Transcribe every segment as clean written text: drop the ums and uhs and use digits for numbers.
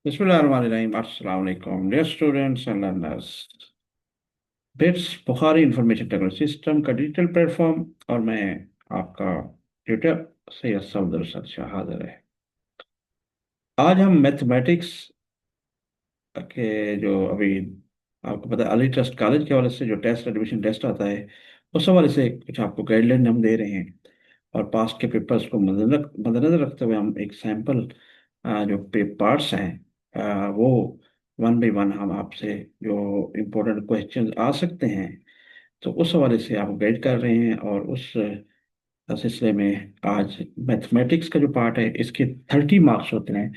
बिस्मिल्लाहिर्रहमानिर्रहीम। अस्सलाम वालेकुम dear students and learners. BITS Bukhari information technology system का डिजिटल प्लेटफॉर्म और मैं आपका ट्यूटर सैयद सफदर शाह हाजिर है। आज हम मैथमेटिक्स के जो अभी आपको पता है अली ट्रस्ट कॉलेज के हवाले से जो टेस्ट एडमिशन टेस्ट आता है उस हवाले से कुछ आपको गाइडलाइन हम दे रहे हैं। और पास के पेपर्स को मद्देनजर रखते हुए हम एक सैंपल जो पार्ट्स हैं वो वन बाई वन हम आपसे जो इम्पोर्टेंट क्वेश्चन आ सकते हैं तो उस हवाले से आपको गाइड कर रहे हैं। और उस सिलसिले में आज मैथमेटिक्स का जो पार्ट है इसके 30 मार्क्स होते हैं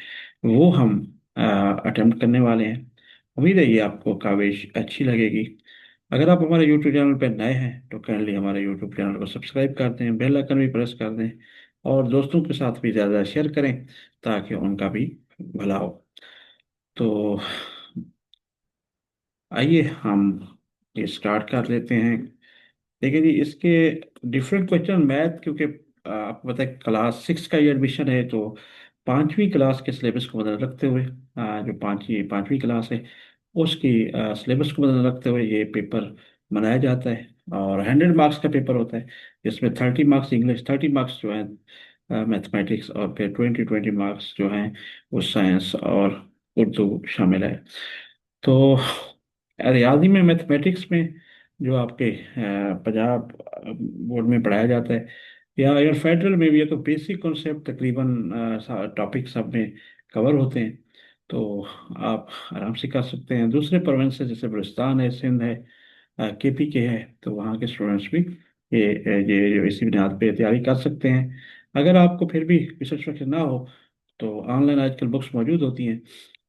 वो हम अटेम्प्ट करने वाले हैं। उम्मीद है ये आपको काविश अच्छी लगेगी। अगर आप हमारे यूट्यूब चैनल पर नए हैं तो काइंडली हमारे यूट्यूब चैनल को सब्सक्राइब कर दें, बेल आइकन भी प्रेस कर दें और दोस्तों के साथ भी ज़्यादा शेयर करें ताकि उनका भी भला हो। तो आइए हम ये स्टार्ट कर लेते हैं। देखिए जी, इसके डिफरेंट क्वेश्चन मैथ क्योंकि आपको पता है क्लास 6 का ये एडमिशन है तो पांचवी क्लास के सिलेबस को मद्देनजर रखते हुए जो पांचवी क्लास है उसकी सिलेबस को मद्देनजर रखते हुए ये पेपर बनाया जाता है। और 100 मार्क्स का पेपर होता है जिसमें 30 मार्क्स इंग्लिश, 30 मार्क्स जो है मैथमेटिक्स और फिर 20 मार्क्स जो हैं वो साइंस और उर्दू शामिल है। तो रियाजी में मैथमेटिक्स में जो आपके पंजाब बोर्ड में पढ़ाया जाता है या अगर फेडरल में भी है तो बेसिक कॉन्सेप्ट तकरीबन टॉपिक सब में कवर होते हैं। तो आप आराम से कर सकते हैं। दूसरे प्रोविंस जैसे बलूचिस्तान है, सिंध है, केपी के है तो वहाँ के स्टूडेंट्स भी ये इसी बुनियाद पे तैयारी कर सकते हैं। अगर आपको फिर भी रिसर्च ना हो तो ऑनलाइन आजकल बुक्स मौजूद होती हैं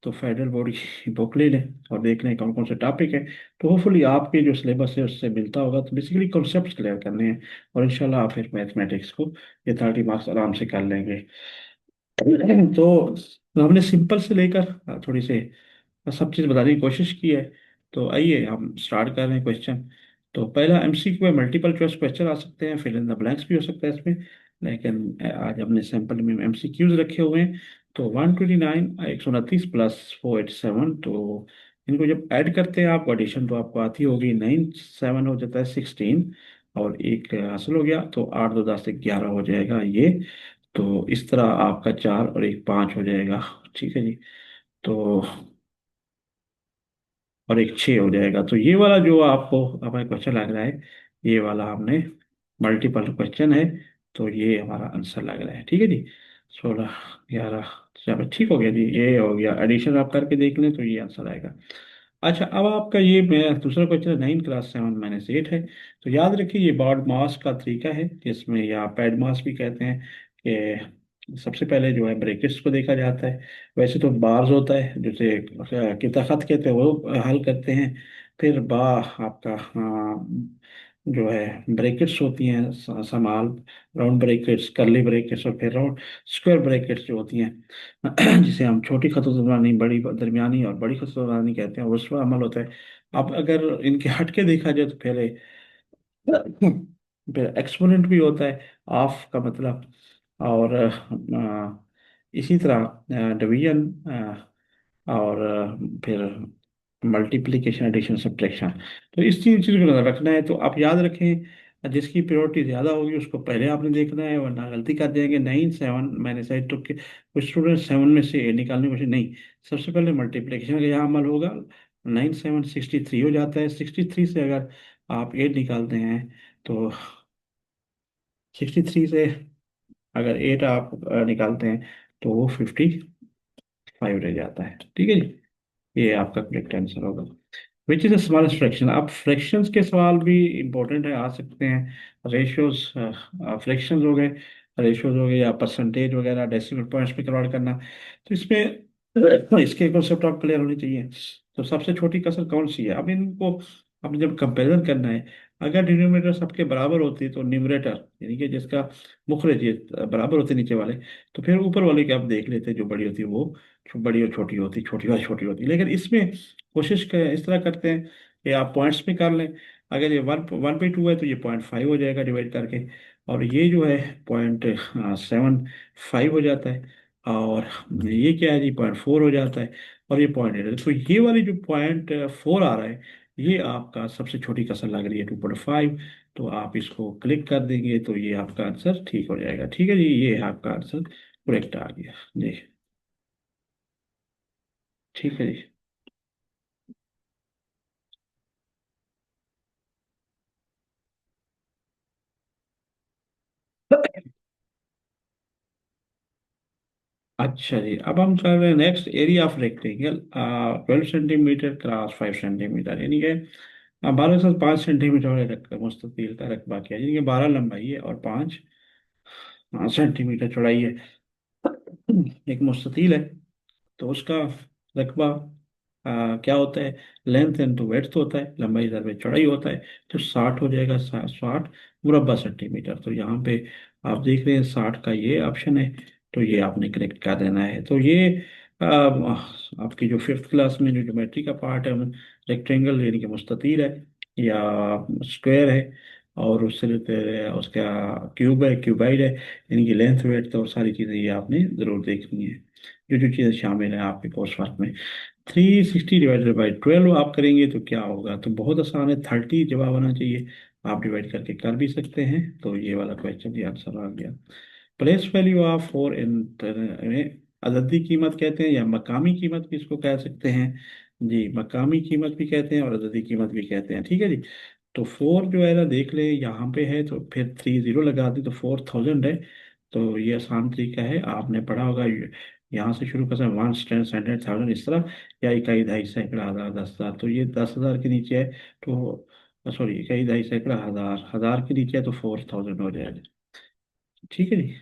तो फेडरल बोर्ड की बुक ले लें और देख लें कौन कौन से टॉपिक है। तो होपफुली आपके जो सिलेबस है उससे मिलता होगा। तो बेसिकली कॉन्सेप्ट्स क्लियर करने हैं और इंशाल्लाह आप फिर मैथमेटिक्स को ये 30 मार्क्स आराम से कर लेंगे। तो हमने सिंपल से लेकर थोड़ी से सब चीज़ बताने की कोशिश की है। तो आइए हम स्टार्ट कर रहे हैं क्वेश्चन। तो पहला एमसीक्यू है, मल्टीपल चॉइस क्वेश्चन आ सकते हैं, फिल इन द ब्लैंक्स भी हो सकता है इसमें। लेकिन आज हमने सैंपल में एमसीक्यूज रखे हुए हैं। तो 129 129 प्लस 487 तो इनको जब ऐड करते हैं आप एडिशन तो आपको आती होगी 9 7 हो जाता है 16 और एक हासिल हो गया तो 8 2 10 11 हो जाएगा ये। तो इस तरह आपका 4 और एक 5 हो जाएगा। ठीक है जी। तो और एक 6 हो जाएगा। तो ये वाला जो आपको हमारा क्वेश्चन लग रहा है ये वाला हमने मल्टीपल क्वेश्चन है तो ये हमारा आंसर लग रहा है। ठीक है जी। 16 11 चलो ठीक हो गया जी, ये हो गया। एडिशन आप करके देख लें तो ये आंसर आएगा। अच्छा, अब आपका ये मेरा दूसरा क्वेश्चन है 9 + 7 - 8 है। तो याद रखिए ये बॉड मास का तरीका है जिसमें या पैड मास भी कहते हैं कि सबसे पहले जो है ब्रैकेट्स को देखा जाता है। वैसे तो बार्स होता है जैसे किता खत कहते हैं वो हल करते हैं। फिर बा आपका जो है ब्रैकेट्स होती हैं समाल राउंड ब्रैकेट्स, कर्ली ब्रैकेट्स और फिर राउंड स्क्वायर ब्रैकेट्स जो होती हैं जिसे हम छोटी खतों से बनानी, बड़ी दरमियानी और बड़ी खतों से बनानी कहते हैं, उस पर अमल होता है। अब अगर इनके हटके देखा जाए तो पहले फिर एक्सपोनेंट भी होता है, ऑफ का मतलब। और इसी तरह डिवीजन और फिर मल्टीप्लिकेशन एडिशन सब्ट्रैक्शन। तो इस तीन चीज़ को नजर रखना है। तो आप याद रखें जिसकी प्रायोरिटी ज़्यादा होगी उसको पहले आपने देखना है वरना गलती कर जाएंगे। 9 7 मैंने साइड तो कुछ स्टूडेंट 7 में से 8 निकालने की कोशिश नहीं, सबसे पहले मल्टीप्लिकेशन का यहाँ अमल होगा। 9 7 63 हो जाता है। 63 से अगर आप 8 निकालते हैं तो 63 से अगर 8 आप निकालते हैं तो वो 55 रह जाता है। ठीक है जी। ये आपका करेक्ट आंसर होगा। Which is the smallest fraction. अब फ्रैक्शंस के सवाल भी इंपॉर्टेंट है, आ सकते हैं। रेशियोज फ्रैक्शंस हो गए, रेशियोज हो गए या परसेंटेज वगैरह डेसिमल पॉइंट्स में कन्वर्ट करना। तो इसमें इसके कॉन्सेप्ट आप क्लियर होने चाहिए। तो सबसे छोटी कसर कौन सी है, अब इनको अब जब कंपेरिजन करना है अगर डिनोमिनेटर सबके बराबर होती है तो न्यूमरेटर यानी कि जिसका मुखरज ये बराबर होते नीचे वाले तो फिर ऊपर वाले के आप देख लेते जो बड़ी होती है वो बड़ी और छोटी होती, छोटी और छोटी होती। लेकिन इसमें इस तरह करते हैं कि आप पॉइंट्स में कर लें। अगर ये 1/2 है तो ये 0.5 हो जाएगा डिवाइड करके। और ये जो है 0.75 हो जाता है। और ये क्या है जी, 0.4 हो जाता है, और ये 0.8 है। तो ये वाली जो 0.4 आ रहा है, ये आपका सबसे छोटी कसर लग रही है, 2.5। तो आप इसको क्लिक कर देंगे तो ये आपका आंसर ठीक हो जाएगा। ठीक है जी, ये है आपका आंसर, करेक्ट आ गया जी। ठीक है जी। अच्छा जी, अब हम कर रहे हैं next, area of rectangle 12 centimetre cross 5 centimetre, यानी कि 12 से 5 सेंटीमीटर मुस्ततील का रकबा किया, यानी कि 12 लंबाई है और 5 सेंटीमीटर चौड़ाई है। एक मुस्ततील है, तो उसका रकबा क्या होता है, लेंथ इनटू वेड्थ होता है, लंबाई दर चौड़ाई होता है। तो 60 हो जाएगा, 60 मुरबा सेंटीमीटर। तो यहाँ पे आप देख रहे हैं 60 का ये ऑप्शन है, तो ये आपने करेक्ट कर देना है। तो ये आपकी जो फिफ्थ क्लास में जो ज्योमेट्री का पार्ट है, रेक्टेंगल यानी कि मुस्ततील है या स्क्वायर है, और उससे रिलेटेड उसका क्यूब है, क्यूबाइड है, यानी कि लेंथ वेड्थ और सारी चीज़ें ये आपने ज़रूर देखनी है, जो जो चीज़ें शामिल है आपके कोर्स वर्क में। 360 डिवाइडेड बाई 12 आप करेंगे तो क्या होगा, तो बहुत आसान है, 30 जवाब आना चाहिए। आप डिवाइड करके कर भी सकते हैं, तो ये वाला क्वेश्चन भी आंसर आ गया। प्लेस वैल्यू ऑफ फोर इन अददी कीमत कहते हैं, या मकामी कीमत भी इसको कह सकते हैं जी, मकामी कीमत भी कहते हैं और अददी कीमत भी कहते हैं। ठीक है जी। तो फोर जो है ना, देख ले यहाँ पे है, तो फिर 30 लगा दी तो 4000 है। तो ये आसान तरीका है, आपने पढ़ा होगा, यहाँ से शुरू कर सकते 1 10 100 1000 इस तरह, या इकाई दहाई सैकड़ा हज़ार 10,000। तो ये 10,000 के नीचे है, तो सॉरी, इकाई दहाई सैकड़ा हज़ार, हज़ार के नीचे है तो 4000 हो जाएगा। ठीक है जी।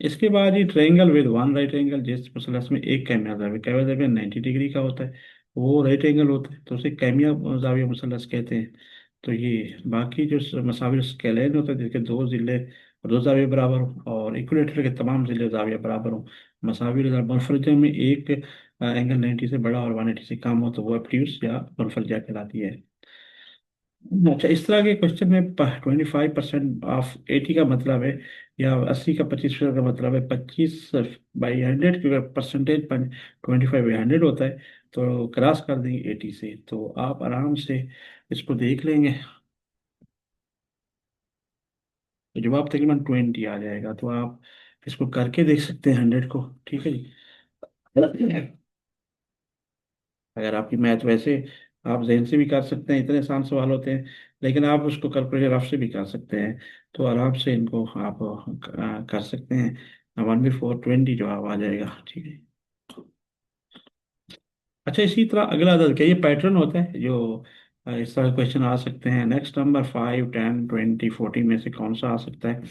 इसके बाद ये triangle with one right angle, जिस मसलस में एक कैमिया जाविया, कैमिया जाविया 90 डिग्री का होता है, वो राइट एंगल होता है, तो उसे कैमिया जाविया मसलस कहते हैं। तो ये बाकी जो मसाविर स्केलैन होता है, जिसके दो जिले और दो जाविये बराबर हो, और इक्विलेटर के तमाम जिले जाविया बराबर हो, मसाविर मुनफरजा में एक एंगल 90 से बड़ा और 180 से कम हो, तो वो ऑब्ट्यूज या मुनफरजा कहलाती है। अच्छा, इस तरह के क्वेश्चन में 25% ऑफ 80 का मतलब है, या 80 का 25% का मतलब है 25/100, क्योंकि परसेंटेज 25/100 होता है। तो क्रॉस कर देंगे 80 से, तो आप आराम से इसको देख लेंगे, तो जवाब तकरीबन 20 आ जाएगा। तो आप इसको करके देख सकते हैं 100 को। ठीक है जी। अगर आपकी मैथ वैसे, आप जहन से भी कर सकते हैं, इतने आसान सवाल होते हैं, लेकिन आप उसको कैलकुलेटर आप से भी कर सकते हैं, तो आराम से इनको आप कर सकते हैं। 1/4 20 जवाब आ जाएगा। ठीक है। अच्छा, इसी तरह अगला अदद क्या, ये पैटर्न होता है जो इस तरह क्वेश्चन आ सकते हैं। नेक्स्ट नंबर 5 10 20 40 में से कौन सा आ सकता है,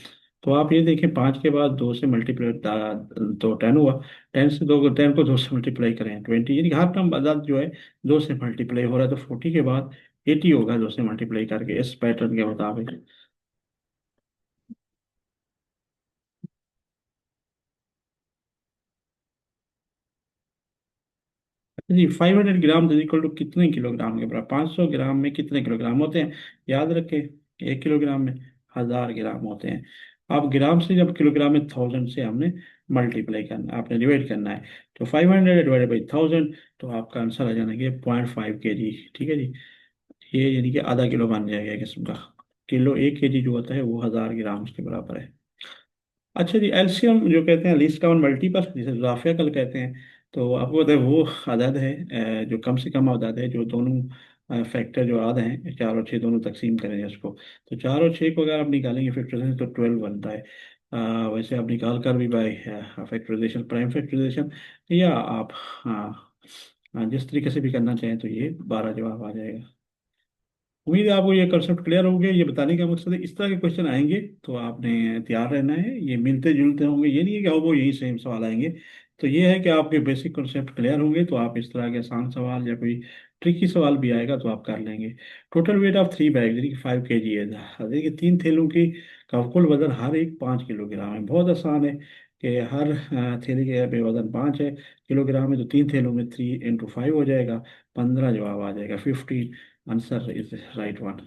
तो आप ये देखें, 5 के बाद 2 से मल्टीप्लाई, तो 10 हुआ, 10 को 2 से मल्टीप्लाई करें 20, यानी कि हर नंबर अदद जो है 2 से मल्टीप्लाई हो रहा है, तो 40 के बाद 80 होगा 2 से मल्टीप्लाई करके, इस पैटर्न के मुताबिक। जी, 500 ग्राम इज इक्वल टू कितने किलोग्राम के बराबर, 500 ग्राम में कितने किलोग्राम होते हैं, याद रखें, 1 किलोग्राम में 1000 ग्राम होते हैं। आप ग्राम से, जब किलोग्राम में 1000 से हमने मल्टीप्लाई करना, आपने डिवाइड करना है, तो 500 डिवाइडेड बाई 1000, तो आपका आंसर आ जाना कि 0.5 kg। ठीक है जी। ये यानी कि आधा किलो बन जाएगा एक किस्म का। किलो 1 kg जो होता है वो 1000 ग्राम के बराबर है। अच्छा जी, एलसीएम जो कहते हैं, लीस्ट काउंट मल्टीपल, जिसे जाफिया कल कहते हैं, तो आपको पता है वो अदद है जो कम से कम अदद है, जो दोनों फैक्टर जो आध हैं, 4 और 6 दोनों तकसीम करेंगे उसको, तो 4 और 6 को अगर आप निकालेंगे फैक्टराइजेशन, तो 12 बनता है। वैसे आप निकाल कर भी बाय फैक्टराइजेशन, प्राइम फैक्टराइजेशन, या आप जिस तरीके से भी करना चाहें, तो ये 12 जवाब आ जाएगा। उम्मीद है आपको ये कंसेप्ट क्लियर हो गया। ये बताने का मकसद है, इस तरह के क्वेश्चन आएंगे तो आपने तैयार रहना है, ये मिलते जुलते होंगे, ये नहीं है कि वो यही सेम सवाल आएंगे। तो ये है कि आपके बेसिक कंसेप्ट क्लियर होंगे, तो आप इस तरह के आसान सवाल या कोई ट्रिकी सवाल भी आएगा तो आप कर लेंगे। टोटल वेट ऑफ 3 बैग, यानी कि 5 kg है, यानी कि 3 थैलों की का कुल वजन हर एक 5 किलोग्राम है। बहुत आसान है कि हर थैले के वजन 5 किलोग्राम है, तो 3 थैलों में 3 × 5 हो जाएगा, 15 जवाब आ जाएगा, 15 आंसर इज राइट वन।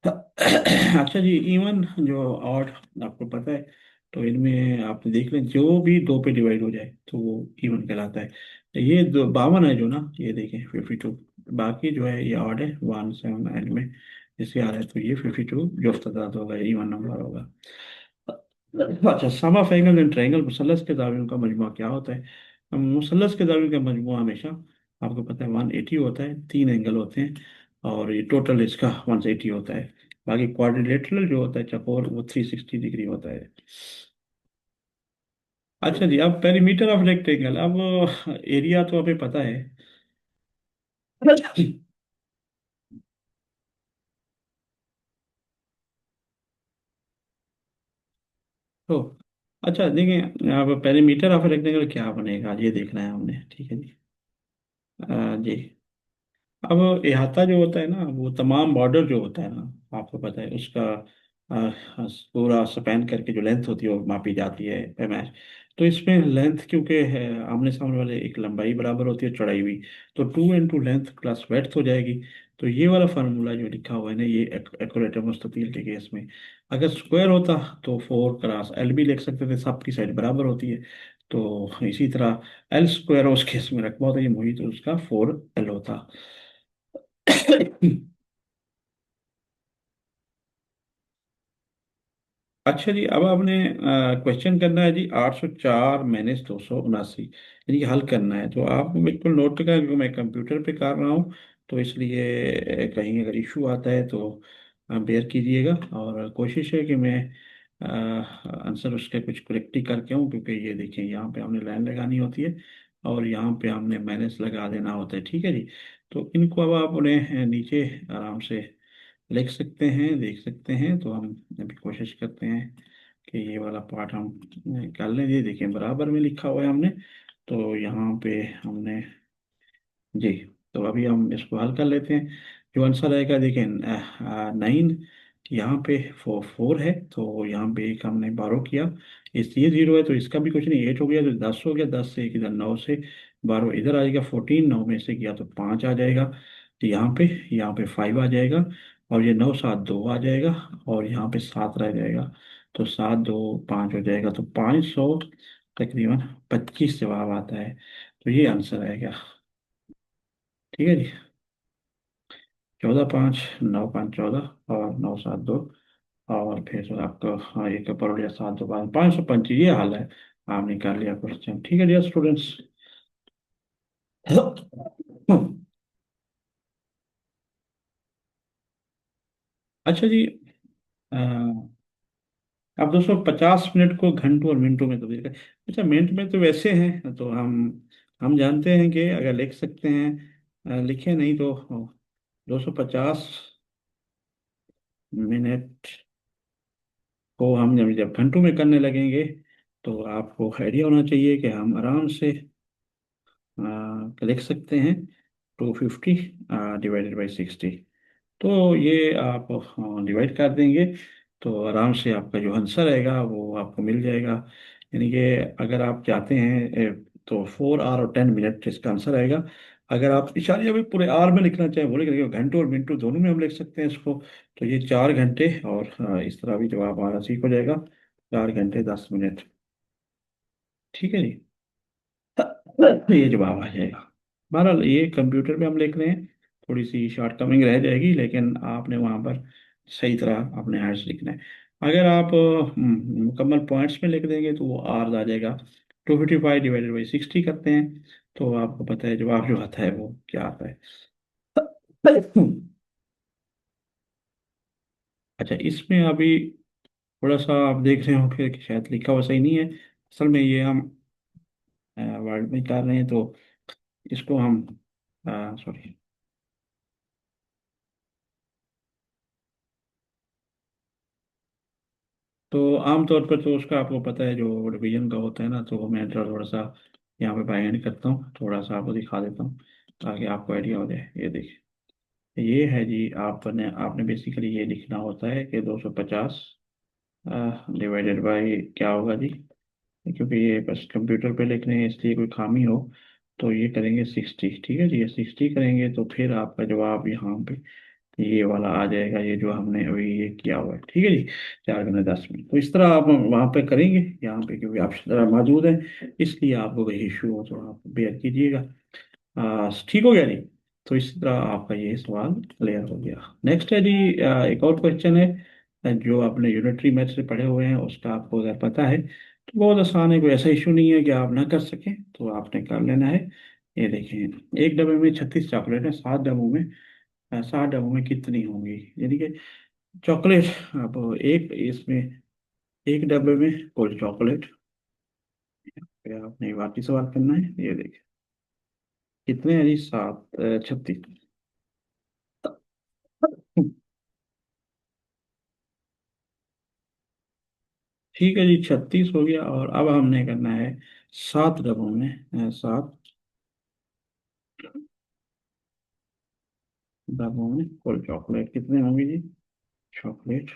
अच्छा जी, इवन जो ऑड, आपको पता है तो इनमें आप देख लें, जो भी दो पे डिवाइड हो जाए तो वो इवन कहलाता है। तो ये 52 है जो ना, ये देखें 52। बाकी जो है ये ऑड है, 1 7 एंड में इसके आ रहा है, तो ये 52 जो तदाद होगा, इवन नंबर होगा। अच्छा, सम ऑफ एंगल एंड ट्रायंगल, मुसल्लस के दावियों का मजमूआ क्या होता है? मुसल्लस के दावियों का मजमूआ हमेशा आपको पता है 180 होता है, तीन एंगल होते हैं, और ये टोटल इसका 180 होता है। बाकी क्वाड्रिलेटरल जो होता है चकोर, वो 360 डिग्री होता है। अच्छा जी, अब पेरीमीटर ऑफ रेक्टेंगल, अब एरिया तो हमें पता है। तो अच्छा देखिए, अब पेरीमीटर ऑफ रेक्टेंगल क्या बनेगा ये देखना है हमने, ठीक है जी। जी, अब अहाता जो होता है ना, वो तमाम बॉर्डर जो होता है ना, आपको पता है उसका आ, पूरा स्पैन करके जो लेंथ होती है वो मापी जाती है एमएच। तो इसमें लेंथ क्योंकि है, आमने सामने वाले एक लंबाई बराबर होती है चौड़ाई भी, तो 2 × लेंथ प्लस वेड्थ हो जाएगी। तो ये वाला फार्मूला जो लिखा हुआ है ना, ये एक्यूरेट है मुस्ततील के केस में। अगर स्क्वायर होता तो 4 × L भी लिख सकते थे, सबकी साइड बराबर होती है। तो इसी तरह L² उस केस में रखवा होता, ये मुही तो उसका 4L होता। अच्छा जी, अब आपने क्वेश्चन करना है जी, 804 - 279, यानी कि हल करना है। तो आप बिल्कुल नोट करें, क्योंकि मैं कंप्यूटर पे कर रहा हूँ, तो इसलिए कहीं अगर इशू आता है तो बेयर कीजिएगा। और कोशिश है कि मैं आंसर उसके कुछ करेक्ट ही करके हूँ, क्योंकि ये देखिए यहाँ पे हमने लाइन लगानी होती है, और यहाँ पे हमने माइनस लगा देना होता है, ठीक है जी। तो इनको अब आप उन्हें नीचे आराम से लिख सकते हैं, देख सकते हैं। तो हम अभी कोशिश करते हैं कि ये वाला पार्ट हम निकाल लें। ये देखिए बराबर में लिखा हुआ है हमने, तो यहाँ पे हमने जी, तो अभी हम इसको हल कर लेते हैं। जो आंसर आएगा देखिए 9, यहाँ पे 4 है, तो यहाँ पे एक हमने 12 किया, इस ये 0 है तो इसका भी कुछ नहीं, 8 हो गया तो 10 हो गया, 10 से एक इधर, 9 से 12 इधर आ जाएगा, 14, 9 में से किया तो 5 आ जाएगा। तो यहाँ पे 5 आ जाएगा, और ये 9 7 2 आ जाएगा, और यहाँ पे 7 रह जाएगा। तो 7 2 5 हो जाएगा, तो 500 तकरीबन 25 जवाब आता है। तो ये आंसर आएगा, ठीक है जी। 14 5 9 5 14, और 9 7 2, और फिर आपको हाँ एक करोड़ या 7 2 5 525, ये हाल है। आप निकाल लिया क्वेश्चन, ठीक है डियर स्टूडेंट्स। अच्छा जी, अ, आप दोस्तों 50 मिनट को घंटों और मिनटों में तब्दील करें। अच्छा, मिनट में तो वैसे हैं, तो हम जानते हैं कि अगर लिख सकते हैं, लिखे नहीं तो 250 मिनट को हम जब जब घंटों में करने लगेंगे, तो आपको आइडिया होना चाहिए कि हम आराम से लिख सकते हैं 250 /60। तो ये आप डिवाइड कर देंगे, तो आराम से आपका जो आंसर आएगा वो आपको मिल जाएगा। यानी कि अगर आप चाहते हैं तो 4 और 10 मिनट इसका आंसर आएगा। अगर आप इशारिया में पूरे आर में लिखना चाहें, वो लिख देंगे, घंटों और मिनटों दोनों में हम लिख सकते हैं इसको। तो ये 4 घंटे, और इस तरह भी जवाब आना सीख हो जाएगा, 4 घंटे 10 मिनट, ठीक है जी। तो ये जवाब आ जाएगा। बहरहाल ये कंप्यूटर पे हम लिख रहे हैं, थोड़ी सी शॉर्टकमिंग रह जाएगी, लेकिन आपने वहाँ पर सही तरह अपने हाथ से लिखना है। अगर आप मुकम्मल पॉइंट्स में लिख देंगे तो वो आर आ जाएगा। 255 / 60 करते हैं, तो आपको पता है जवाब जो आता है वो क्या आता है। अच्छा, इसमें अभी थोड़ा सा आप देख रहे हो कि शायद लिखा हुआ सही नहीं है। असल में ये हम वर्ड में कर रहे हैं, तो इसको हम सॉरी, तो आमतौर पर तो उसका आपको पता है जो डिवीजन का होता है ना, तो मैं थोड़ा थोड़ा सा यहाँ पे बाई हैंड करता हूँ, थोड़ा सा आपको दिखा देता हूँ ताकि आपको आइडिया हो जाए। ये देखिए, ये है जी, आपने आपने बेसिकली ये लिखना होता है कि 250 डिवाइडेड बाई क्या होगा जी, क्योंकि ये बस कंप्यूटर पे लिख रहे हैं इसलिए कोई खामी हो, तो ये करेंगे 60, ठीक है जी। ये 60 करेंगे तो फिर आपका जवाब यहाँ पे ये वाला आ जाएगा, ये जो हमने अभी ये किया हुआ है, ठीक है जी। 4 गुना 10 में तो इस तरह आप वहाँ पे करेंगे, यहाँ पे क्योंकि आप मौजूद हैं, इसलिए आपको कोई इशू हो तो आप बेयर कीजिएगा। ठीक हो गया जी। तो इस तरह आपका ये सवाल क्लियर हो गया। नेक्स्ट है जी, एक और क्वेश्चन है, जो आपने यूनिटरी मैथ से पढ़े हुए हैं उसका आपको अगर पता है तो बहुत आसान है, कोई ऐसा इशू नहीं है कि आप ना कर सकें, तो आपने कर लेना है। ये देखें, एक डब्बे में 36 चॉकलेट है, 7 डब्बों में कितनी होंगी, यानी कि चॉकलेट। अब एक इसमें, एक डब्बे में कुल चॉकलेट, फिर आपने बाकी सवाल करना है। ये देखिए कितने हैं जी, 36। ठीक है जी, 36 हो गया, और अब हमने करना है 7 डब्बों में, 7 डब्बों में कुल चॉकलेट कितने होंगे जी। चॉकलेट,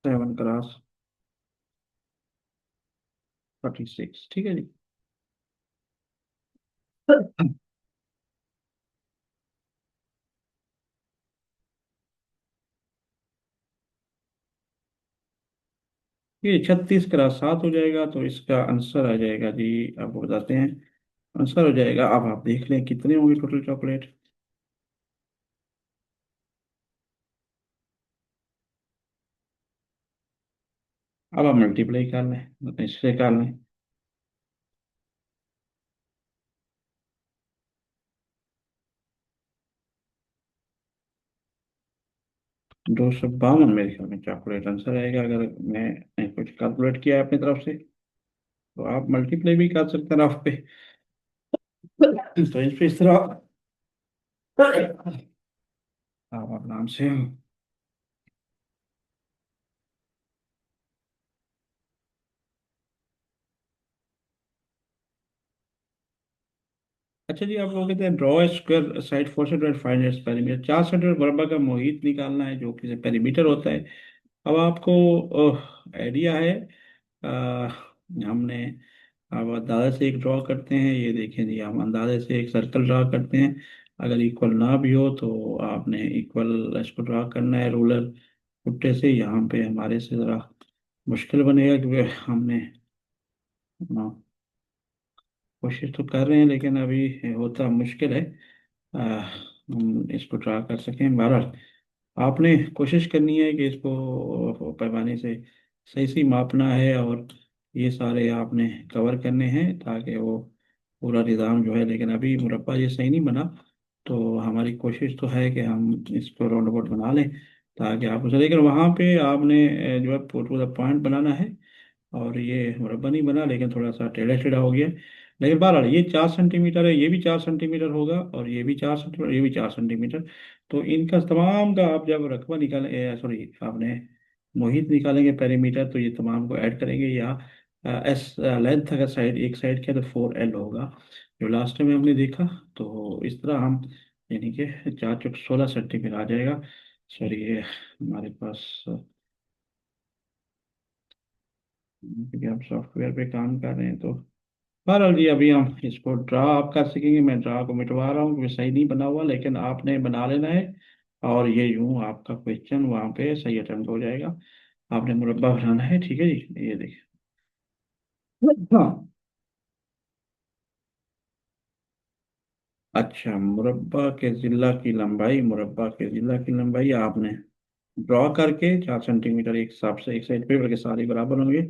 7 × 46, ठीक है जी। ये 36 × 7 हो जाएगा, तो इसका आंसर आ जाएगा जी, आपको बताते हैं। आंसर हो जाएगा, अब आप देख लें कितने होंगे टोटल चॉकलेट। अब आप मल्टीप्लाई कर लें, इससे कर लें। 252 मेरे ख्याल में चॉकलेट आंसर आएगा, अगर मैं कुछ कैलकुलेट किया है अपनी तरफ से, तो आप मल्टीप्लाई भी कर सकते हैं रफ पे। तो इस पे इस तरह आप आराम से। अच्छा जी, आप लोग कहते हैं draw square side 4 centimetre 5 perimeter, 4 centimetre मुरब्बा का मोहित निकालना है, जो कि पेरीमीटर होता है। अब आपको आइडिया है, अ, हमने, अब अंदाजे से एक ड्रॉ करते हैं। ये देखें जी, हम अंदाजे से एक सर्कल ड्रॉ करते हैं, अगर इक्वल ना भी हो तो आपने इक्वल इसको ड्रॉ करना है रूलर पुट्टे से। यहाँ पे हमारे से ज़रा मुश्किल बनेगा, क्योंकि हमने कोशिश तो कर रहे हैं, लेकिन अभी होता मुश्किल है। हम इसको ट्रा कर सकें। बहरहाल आपने कोशिश करनी है कि इसको पैमाने से सही सही मापना है, और ये सारे आपने कवर करने हैं ताकि वो पूरा निज़ाम जो है, लेकिन अभी मुरब्बा ये सही नहीं बना, तो हमारी कोशिश तो है कि हम इसको राउंड अबाउट बना लें ताकि आप उसे, लेकिन वहाँ पे आपने जो है टू द पॉइंट बनाना है। और ये मुरब्बा नहीं बना, लेकिन थोड़ा सा टेढ़ा टेढ़ा हो गया। लेकिन बहरहाल ये 4 सेंटीमीटर है, ये भी 4 सेंटीमीटर होगा, और ये भी 4 सेंटीमीटर, ये भी 4 सेंटीमीटर। तो इनका तमाम का आप जब रकबा निकालें, सॉरी आपने मोहित निकालेंगे पेरीमीटर, तो ये तमाम को ऐड करेंगे, या एस लेंथ अगर साइड एक साइड के तो 4L होगा, जो लास्ट में हमने देखा। तो इस तरह हम, यानी कि 4 × 16 सेंटीमीटर आ जाएगा। सॉरी, ये हमारे पास, क्योंकि हम सॉफ्टवेयर पे काम कर रहे हैं, तो बहरहाल जी अभी हम इसको ड्रा आप कर सकेंगे। मैं ड्रा को मिटवा रहा हूँ क्योंकि सही नहीं बना हुआ, लेकिन आपने बना लेना है, और ये यूं आपका क्वेश्चन वहाँ पे सही अटेम्प्ट हो जाएगा। आपने मुरब्बा बनाना है, ठीक है जी, ये देखिए। हाँ, अच्छा, मुरब्बा के जिला की लंबाई आपने ड्रॉ करके 4 सेंटीमीटर एक हिसाब से एक साइड पे, बल्कि सारी बराबर होंगे,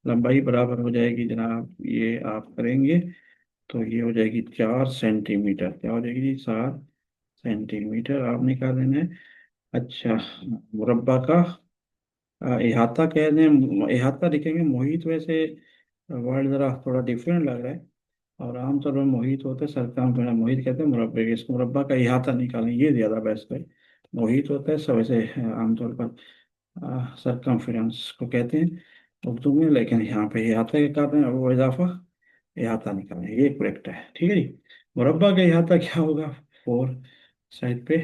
लंबाई बराबर हो जाएगी जनाब, ये आप करेंगे तो ये हो जाएगी 4 सेंटीमीटर, क्या हो जाएगी जी, 4 सेंटीमीटर आप निकाल लेना है। अच्छा, मुरब्बा का इहाता कह दें, इहाता लिखेंगे। मोहित वैसे वर्ड ज़रा थोड़ा डिफरेंट लग रहा है, और आमतौर पर मोहित होता है सरकम, मोहित कहते हैं मुरब्बे के, इसको मुरब्बा का इहाता निकालें, ये ज़्यादा बेस्ट है। मोहित होता है सब वैसे आमतौर पर सरकमफ्रेंस को कहते हैं उर्दू में, लेकिन यहाँ पे इहाता के कारण वो इजाफा, इहाता निकालें, ये करेक्ट है, ठीक है जी। मुरब्बा का इहाता क्या होगा, 4 साइड पे,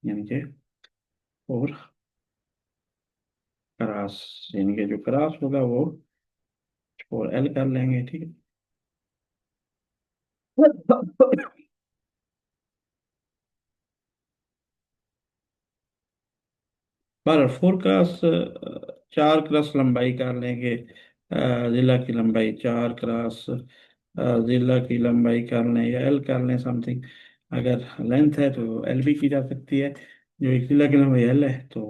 यानी कि 4 क्रॉस, यानी कि जो क्रॉस होगा वो 4L कर लेंगे, ठीक है। पर फोरकास्ट 4 क्रॉस लंबाई कर लेंगे। जिला की लंबाई 4 क्रॉस जिला की लंबाई कर लें या एल कर लें समथिंग। अगर लेंथ है तो एल भी की जा सकती है। जो एक जिला की लंबाई एल है तो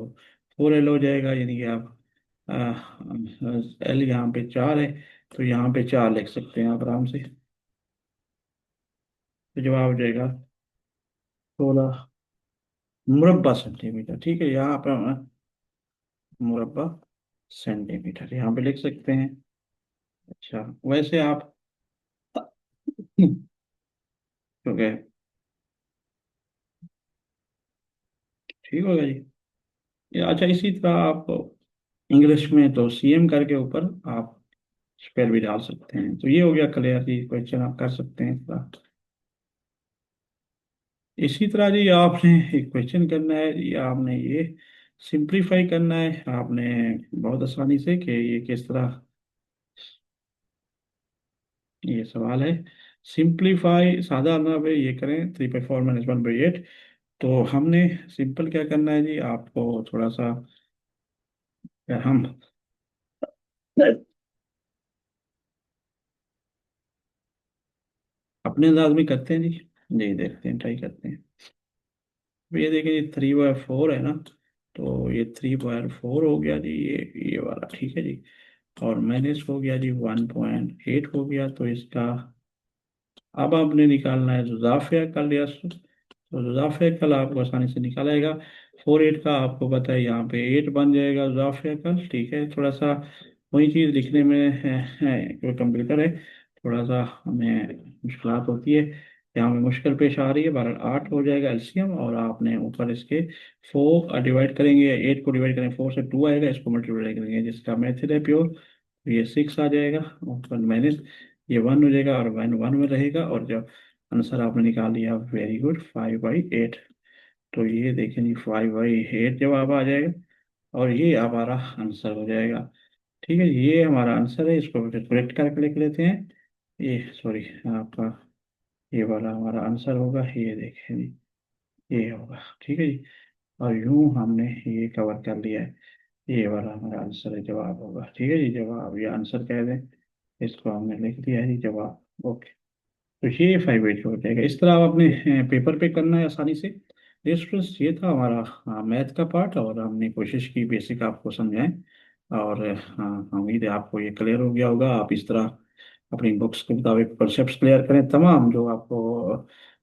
4L हो जाएगा, यानी कि आप एल यहाँ पे 4 है तो यहाँ पे 4 लिख सकते हैं आप आराम से। तो जवाब हो जाएगा 16 मुरब्बा सेंटीमीटर। ठीक है, यहाँ पर मुरब्बा सेंटीमीटर यहाँ पे लिख सकते हैं। अच्छा, वैसे आप क्योंकि ठीक होगा जी। अच्छा, इसी तरह आप इंग्लिश में तो सीएम करके ऊपर आप स्पेल भी डाल सकते हैं। तो ये हो गया क्लियर, ये क्वेश्चन आप कर सकते हैं इस तरह। इसी तरह जी आपने एक क्वेश्चन करना है जी, आपने ये सिंप्लीफाई करना है आपने बहुत आसानी से कि ये किस तरह। ये सवाल है सिंप्लीफाई, सादा ना भाई ये करें 3/4 - 1/8। तो हमने सिंपल क्या करना है जी, आपको थोड़ा सा हम अपने अंदाज में करते हैं जी। जी देखते हैं, ट्राई करते हैं। अब ये देखिए, ये 3/4 है ना, तो ये 3/4 हो गया जी, ये वाला ठीक है जी। और माइनस हो गया जी 1.8 हो गया, तो इसका अब आपने निकालना है जुदाफिया कल या तो जुदाफिया कल आपको आसानी से निकालेगा। 4/8 का आपको पता है, यहाँ पे 8 बन जाएगा जुदाफिया कल। ठीक है, थोड़ा सा वही चीज़ लिखने में है कोई कंप्यूटर है, थोड़ा सा हमें मुश्किल होती है। यहाँ में मुश्किल पेश आ रही है। 12 8 हो जाएगा एलसीएम, और आपने ऊपर इसके 4 डिवाइड करेंगे, 8 को डिवाइड करेंगे 4 से 2 आएगा, इसको मल्टीप्लाई करेंगे जिसका मेथड है प्योर, ये 6 आ जाएगा। ऊपर माइनस ये 1 हो जाएगा, और 1 1 में रहेगा, और जो आंसर आपने निकाल लिया वेरी गुड 5/8। तो ये देखें जी 5/8 जवाब आ जाएगा, और ये हमारा आंसर हो जाएगा। ठीक है, ये हमारा आंसर है, इसको करेक्ट करके लिख लेते हैं। ये सॉरी, आपका ये वाला हमारा आंसर होगा, ये देखें जी, ये होगा। ठीक है जी, और यूं हमने ये कवर कर लिया है। ये वाला हमारा आंसर है, जवाब होगा। ठीक है जी, जवाब ये आंसर कह दें, इसको हमने लिख दिया है जी जवाब। ओके, तो ये 5/8 हो जाएगा। इस तरह आप अपने पेपर पे करना है आसानी से। ये स्टूडेंट्स, ये था हमारा मैथ का पार्ट, और हमने कोशिश की बेसिक आपको समझाएं। और उम्मीद है आपको ये क्लियर हो गया होगा। आप इस तरह अपनी बुक्स के मुताबिक कॉन्सेप्ट्स क्लियर करें तमाम जो आपको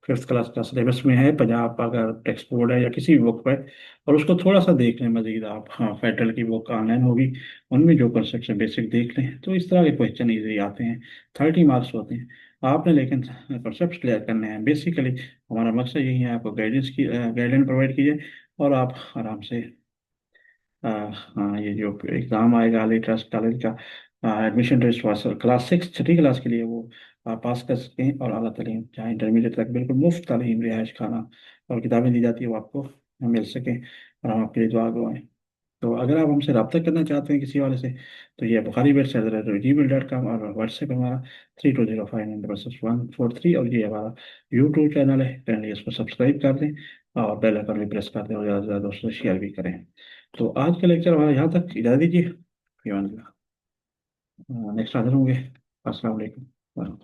5th क्लास का सिलेबस में है, पंजाब अगर टेक्स्ट बोर्ड है या किसी भी बुक पे, और उसको थोड़ा सा देख लें मजीद आप। हाँ, फेडरल की बुक ऑनलाइन होगी, उनमें जो कॉन्सेप्ट है बेसिक देख लें, तो इस तरह के क्वेश्चन इजी आते हैं। 30 मार्क्स होते हैं। आपने लेकिन कॉन्सेप्ट क्लियर करने हैं बेसिकली। हमारा मकसद यही है, आपको गाइडेंस प्रोवाइड कीजिए, और आप आराम से हाँ, ये जो एग्ज़ाम आएगा अली ट्रस्ट कॉलेज का एडमिशन टेस्ट क्लास 6 छठी क्लास के लिए, वो आप पास कर सकें, और अला तलीम जहाँ इंटरमीडिएट तक बिल्कुल मुफ्त तालीम, रिहाइश खाना और किताबें दी जाती है, वो आपको मिल सकें, और हम आपके लिए दुआ गवाएं। तो अगर आप हमसे रब्ता करना चाहते हैं किसी वाले से, तो ये बुखारी @gmail.com, और व्हाट्सएप हमारा 32059143, और ये हमारा यूट्यूब चैनल है, कैंडली इसको सब्सक्राइब कर दें, और बेल आइकन भी प्रेस कर दें, और ज़्यादा से ज़्यादा दोस्तों से शेयर भी करें। तो आज का लेक्चर हमारा यहाँ तक, इजाज़त दीजिए। नेक्स्ट हाजिर होंगे। अस्सलाम वालेकुम।